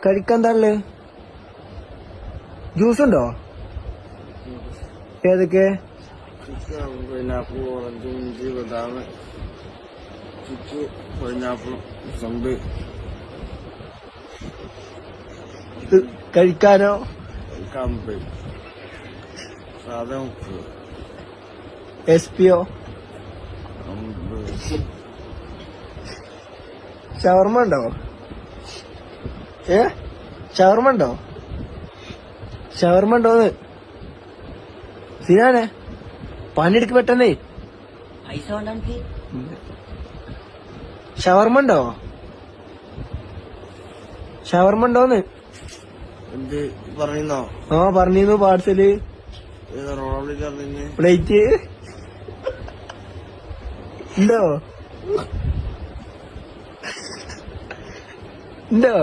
കഴിക്കാൻ തള്ളു ജ്യൂസ് ഉണ്ടോ? ഏതൊക്കെ? പൈനാപ്പിൾ, ഓറഞ്ച്, ഇഞ്ചി, ബദാം, ചിക്കു, പൈനാപ്പിൾ, സമ്പ്. കഴിക്കാനോ? കമ്പ്, സാധാ ഉപ്പ്, എസ്പിയോ? ഷവർമ ഉണ്ടോ? ഷവർമ ഉണ്ടോ? ഷവർമ ഉണ്ടോന്ന് സിനാനെ പണിയെടുക്ക് പെട്ടെന്നേ. ഷവർമ ഉണ്ടോ? ഷവർമ ഉണ്ടോന്ന് എന്ത് പറഞ്ഞോ? ആ പറഞ്ഞിരുന്നു. പാർസല് പ്ലേറ്റ് ഉണ്ടോ? ഉണ്ടോ?